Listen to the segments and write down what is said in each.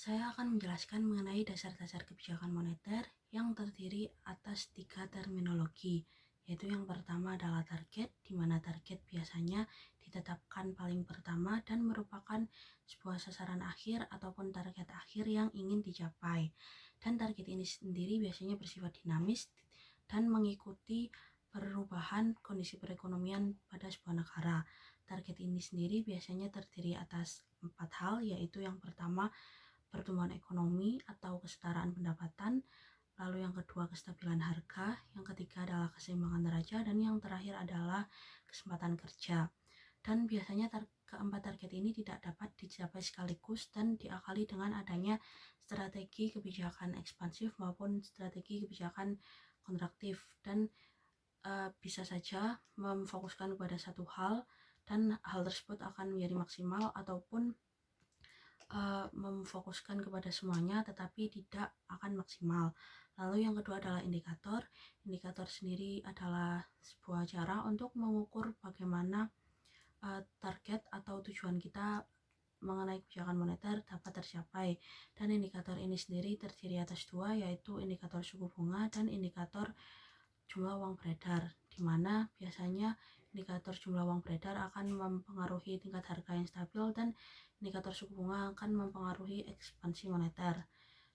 Saya akan menjelaskan mengenai dasar-dasar kebijakan moneter yang terdiri atas 3 terminologi, yaitu yang pertama adalah target, di mana target biasanya ditetapkan paling pertama dan merupakan sebuah sasaran akhir ataupun target akhir yang ingin dicapai. Dan target ini sendiri biasanya bersifat dinamis dan mengikuti perubahan kondisi perekonomian pada sebuah negara. Target ini sendiri biasanya terdiri atas 4 hal, yaitu yang pertama pertumbuhan ekonomi atau kesetaraan pendapatan, lalu yang kedua kestabilan harga, yang ketiga adalah keseimbangan neraca, dan yang terakhir adalah kesempatan kerja. Dan biasanya keempat target ini tidak dapat dicapai sekaligus dan diakali dengan adanya strategi kebijakan ekspansif maupun strategi kebijakan kontraktif, dan bisa saja memfokuskan kepada satu hal dan hal tersebut akan menjadi maksimal ataupun memfokuskan kepada semuanya tetapi tidak akan maksimal. Lalu yang kedua adalah indikator. Indikator sendiri adalah sebuah cara untuk mengukur bagaimana target atau tujuan kita mengenai kebijakan moneter dapat tercapai. Dan indikator ini sendiri terdiri atas 2, yaitu indikator suku bunga dan indikator jumlah uang beredar, di mana biasanya indikator jumlah uang beredar akan mempengaruhi tingkat harga yang stabil dan indikator suku bunga akan mempengaruhi ekspansi moneter.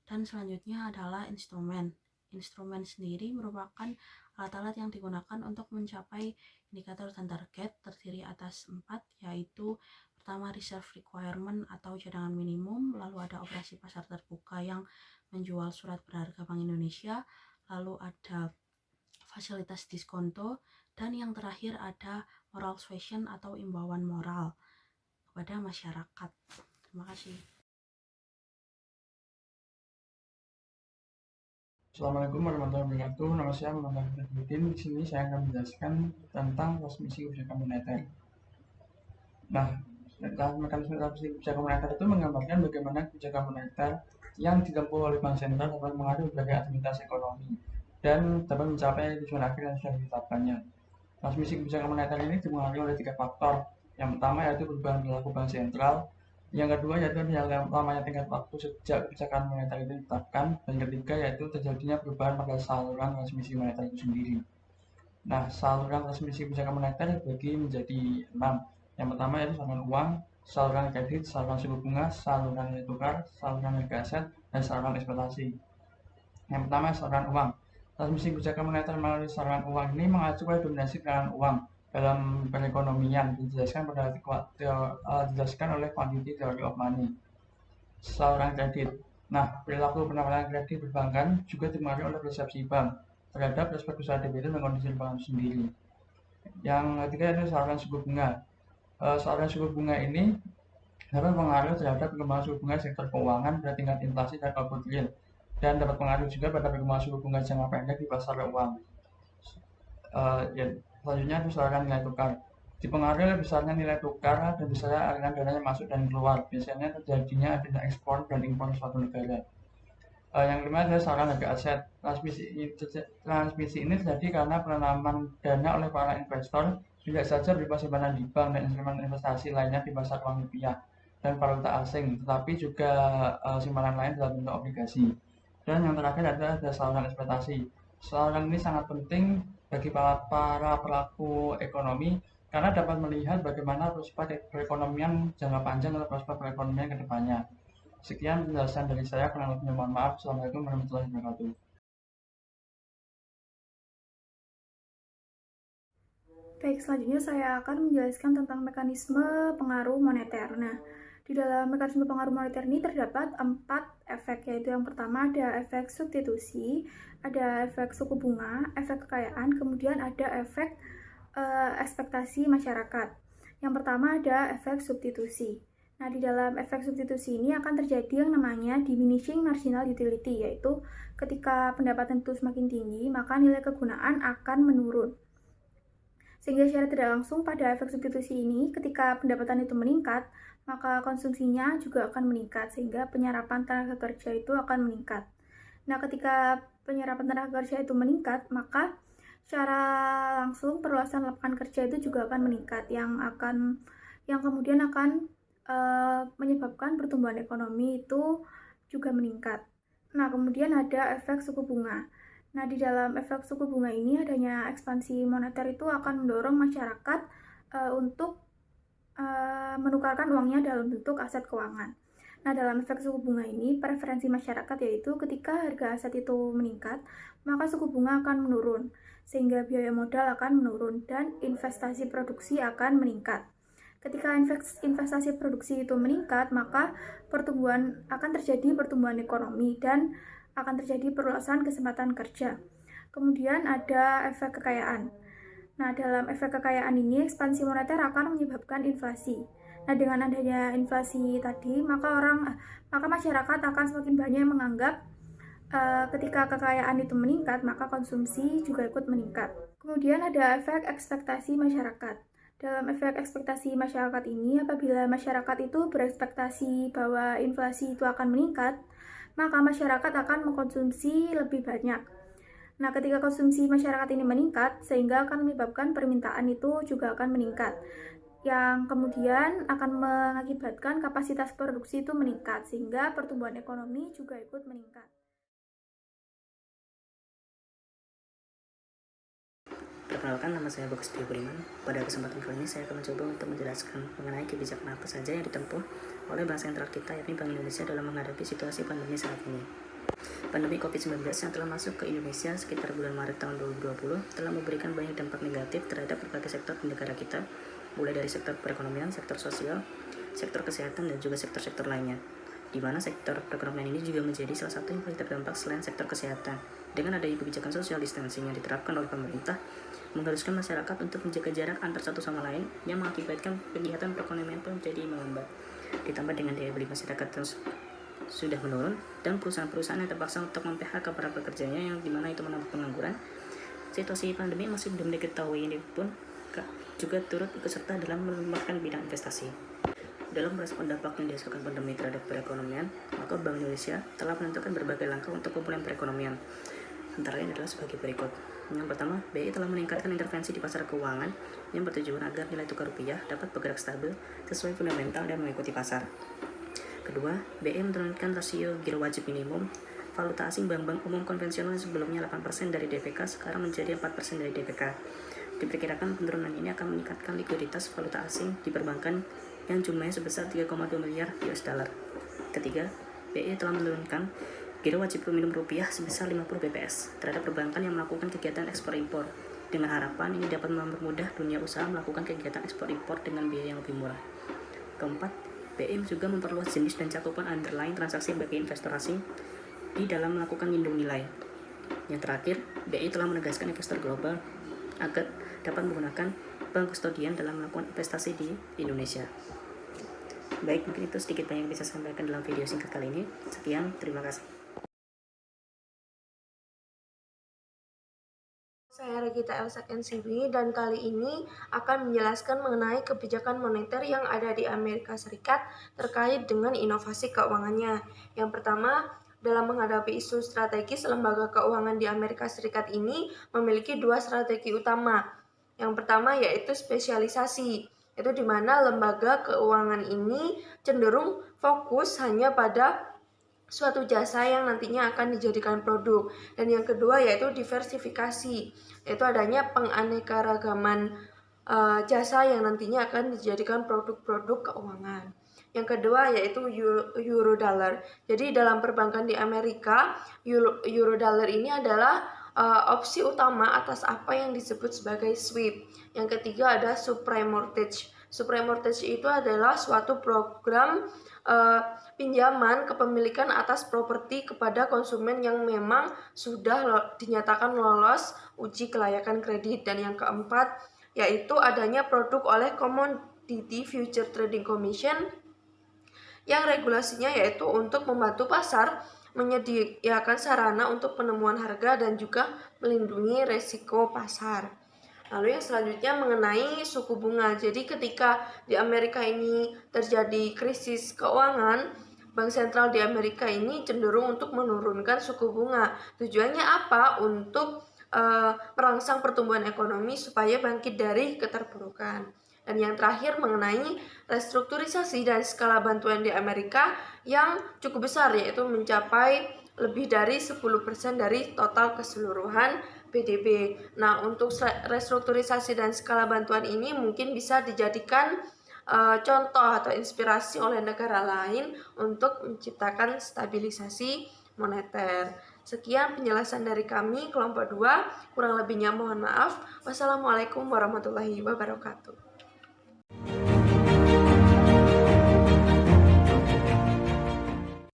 Dan selanjutnya adalah instrumen. Instrumen sendiri merupakan alat-alat yang digunakan untuk mencapai indikator dan target, terdiri atas 4, yaitu pertama reserve requirement atau cadangan minimum, lalu ada operasi pasar terbuka yang menjual surat berharga Bank Indonesia, lalu ada fasilitas diskonto, dan yang terakhir ada moral suasion atau imbauan moral kepada masyarakat. Terima kasih. Assalamualaikum warahmatullahi wabarakatuh. Nama saya Muhammad Fahruddin. Di sini saya akan menjelaskan tentang transmisi kebijakan moneter. Nah, mekanisme transmisi kebijakan moneter itu menggambarkan bagaimana kebijakan moneter yang ditempuh oleh bank sentral dapat mengatur berbagai aktivitas ekonomi dan dapat mencapai tujuan akhir yang sudah ditetapkannya. Transmisi kebijakan moneter ini dipengaruhi oleh 3 faktor. Yang pertama yaitu perubahan perilaku bank sentral, yang kedua yaitu lamanya tingkat waktu sejak kebijakan moneter itu ditetapkan, dan ketiga yaitu terjadinya perubahan pada saluran transmisi moneter itu sendiri. Nah, saluran transmisi kebijakan moneter dibagi menjadi 6. Yang pertama yaitu saluran uang, saluran kredit, saluran suku bunga, saluran nilai tukar, saluran harga aset, dan saluran ekspektasi. Yang pertama saluran uang. Transmisi kebijakan moneter melalui saluran uang ini mengacu pada dominasi peranan uang dalam perekonomian, dijelaskan oleh quantity theory of money. Saluran kredit. Nah, perilaku penawaran kredit perbankan juga dipengaruhi oleh persepsi bank terhadap prospek usaha debitur dan kondisi bank sendiri. Yang ketiga adalah saluran suku bunga. Saluran suku bunga ini dapat pengaruh terhadap perkembangan suku bunga sektor keuangan pada tingkat inflasi dan output real, dan dapat pengaruh juga pada perkembangan suku bunga jangka pendek di pasar uang. Selanjutnya itu saluran nilai tukar. Dipengaruhi oleh besarnya nilai tukar dan besarnya aliran dana yang masuk dan keluar. Biasanya terjadinya adanya ekspor dan impor suatu negara. Yang kelima adalah saluran harga aset. Transmisi ini terjadi karena penanaman dana oleh para investor tidak saja berupa simpanan di bank dan instrumen investasi lainnya di pasar uang rupiah dan valuta asing, tetapi juga simpanan lain dalam bentuk obligasi. Dan yang terakhir adalah saluran ekspektasi. Saluran ini sangat penting bagi para pelaku ekonomi karena dapat melihat bagaimana prospek perekonomian jangka panjang atau prospek perekonomian ke depannya. Sekian penjelasan dari saya, kurang lebihnya mohon maaf. Assalamualaikum warahmatullahi wabarakatuh. Baik, selanjutnya saya akan menjelaskan tentang mekanisme pengaruh moneter. Nah, di dalam mekanisme pengaruh moneter ini terdapat 4 efek, yaitu yang pertama ada efek substitusi, ada efek suku bunga, efek kekayaan, kemudian ada efek ekspektasi masyarakat. Yang pertama ada efek substitusi. Nah, di dalam efek substitusi ini akan terjadi yang namanya diminishing marginal utility, yaitu ketika pendapatan itu semakin tinggi, maka nilai kegunaan akan menurun. Sehingga secara tidak langsung pada efek substitusi ini, ketika pendapatan itu meningkat, maka konsumsinya juga akan meningkat, sehingga penyerapan tenaga kerja itu akan meningkat. Nah, ketika penyerapan tenaga kerja itu meningkat, maka secara langsung perluasan lapangan kerja itu juga akan meningkat, yang kemudian akan menyebabkan pertumbuhan ekonomi itu juga meningkat. Nah, kemudian ada efek suku bunga. Nah, di dalam efek suku bunga ini adanya ekspansi moneter itu akan mendorong masyarakat untuk menukarkan uangnya dalam bentuk aset keuangan. Nah, dalam efek suku bunga ini, preferensi masyarakat yaitu ketika harga aset itu meningkat, maka suku bunga akan menurun, sehingga biaya modal akan menurun dan investasi produksi akan meningkat. Ketika investasi produksi itu meningkat, maka akan terjadi pertumbuhan ekonomi dan akan terjadi perluasan kesempatan kerja. Kemudian ada efek kekayaan. Nah, dalam efek kekayaan ini, ekspansi moneter akan menyebabkan inflasi. Nah, dengan adanya inflasi tadi, maka masyarakat akan semakin banyak yang menganggap ketika kekayaan itu meningkat, maka konsumsi juga ikut meningkat. Kemudian ada efek ekspektasi masyarakat. Dalam efek ekspektasi masyarakat ini, apabila masyarakat itu berekspektasi bahwa inflasi itu akan meningkat, maka masyarakat akan mengkonsumsi lebih banyak. Nah, ketika konsumsi masyarakat ini meningkat, sehingga akan menyebabkan permintaan itu juga akan meningkat, yang kemudian akan mengakibatkan kapasitas produksi itu meningkat, sehingga pertumbuhan ekonomi juga ikut meningkat. Perkenalkan, nama saya Bagus Tio Budiman. Pada kesempatan kali ini saya akan mencoba untuk menjelaskan mengenai kebijakan apa saja yang ditempuh oleh Bank Sentral kita, yakni Bank Indonesia, dalam menghadapi situasi pandemi saat ini. Pandemi COVID-19 yang telah masuk ke Indonesia sekitar bulan Maret tahun 2020 telah memberikan banyak dampak negatif terhadap berbagai sektor di negara kita, mulai dari sektor perekonomian, sektor sosial, sektor kesehatan, dan juga sektor-sektor lainnya, di mana sektor perekonomian ini juga menjadi salah satu yang paling terdampak selain sektor kesehatan. Dengan adanya kebijakan social distancing yang diterapkan oleh pemerintah, mengharuskan masyarakat untuk menjaga jarak antar satu sama lain, yang mengakibatkan kegiatan perekonomian pun menjadi melambat. Ditambah dengan daya beli masyarakat yang sudah menurun, dan perusahaan-perusahaan yang terpaksa untuk mem-PHK para pekerjanya, yang dimana itu menambah pengangguran. Situasi pandemi masih belum diketahui ini pun juga turut ikut serta dalam melemahkan bidang investasi. Dalam merespon dampak yang dirasakan pandemi terhadap perekonomian, maka Bank Indonesia telah menentukan berbagai langkah untuk pemulihan perekonomian. Antara lain adalah sebagai berikut. Yang pertama, BI telah meningkatkan intervensi di pasar keuangan yang bertujuan agar nilai tukar rupiah dapat bergerak stabil sesuai fundamental dan mengikuti pasar. Kedua, BI menurunkan rasio giro wajib minimum valuta asing bank-bank umum konvensional yang sebelumnya 8% dari DPK sekarang menjadi 4% dari DPK. Diperkirakan penurunan ini akan meningkatkan likuiditas valuta asing di perbankan yang jumlahnya sebesar 3,2 miliar US dollar. Ketiga, BI telah menurunkan giro wajib minimum rupiah sebesar 50 bps terhadap perbankan yang melakukan kegiatan ekspor-impor, dengan harapan ini dapat mempermudah dunia usaha melakukan kegiatan ekspor-impor dengan biaya yang lebih murah. Keempat, BI juga memperluas jenis dan cakupan underlying transaksi bagi investor asing di dalam melakukan lindung nilai. Yang terakhir, BI telah menegaskan investor global agar dapat menggunakan bank kustodian dalam melakukan investasi di Indonesia. Baik, mungkin itu sedikit banyak yang bisa saya sampaikan dalam video singkat kali ini. Sekian, terima kasih. Saya Regita Elsa Kensiwi, dan kali ini akan menjelaskan mengenai kebijakan moneter yang ada di Amerika Serikat terkait dengan inovasi keuangannya. Yang pertama, dalam menghadapi isu strategis, lembaga keuangan di Amerika Serikat ini memiliki dua strategi utama. Yang pertama yaitu spesialisasi, yaitu di mana lembaga keuangan ini cenderung fokus hanya pada suatu jasa yang nantinya akan dijadikan produk. Dan yang kedua yaitu diversifikasi, yaitu adanya penganekaragaman jasa yang nantinya akan dijadikan produk-produk keuangan. Yang kedua yaitu Eurodollar. Jadi dalam perbankan di Amerika, Eurodollar ini adalah opsi utama atas apa yang disebut sebagai sweep. Yang ketiga ada subprime mortgage. Subprime mortgage itu adalah suatu program pinjaman kepemilikan atas properti kepada konsumen yang memang sudah dinyatakan lolos uji kelayakan kredit. Dan yang keempat yaitu adanya produk oleh Commodity Future Trading Commission yang regulasinya yaitu untuk membantu pasar menyediakan sarana untuk penemuan harga dan juga melindungi resiko pasar. Lalu yang selanjutnya mengenai suku bunga. Jadi ketika di Amerika ini terjadi krisis keuangan, Bank sentral di Amerika ini cenderung untuk menurunkan suku bunga. Tujuannya apa? Untuk merangsang pertumbuhan ekonomi supaya bangkit dari keterpurukan. Dan yang terakhir mengenai restrukturisasi dan skala bantuan di Amerika yang cukup besar, yaitu mencapai lebih dari 10% dari total keseluruhan PDB. Nah, untuk restrukturisasi dan skala bantuan ini mungkin bisa dijadikan contoh atau inspirasi oleh negara lain untuk menciptakan stabilisasi moneter. Sekian penjelasan dari kami kelompok 2, kurang lebihnya mohon maaf. Wassalamualaikum warahmatullahi wabarakatuh.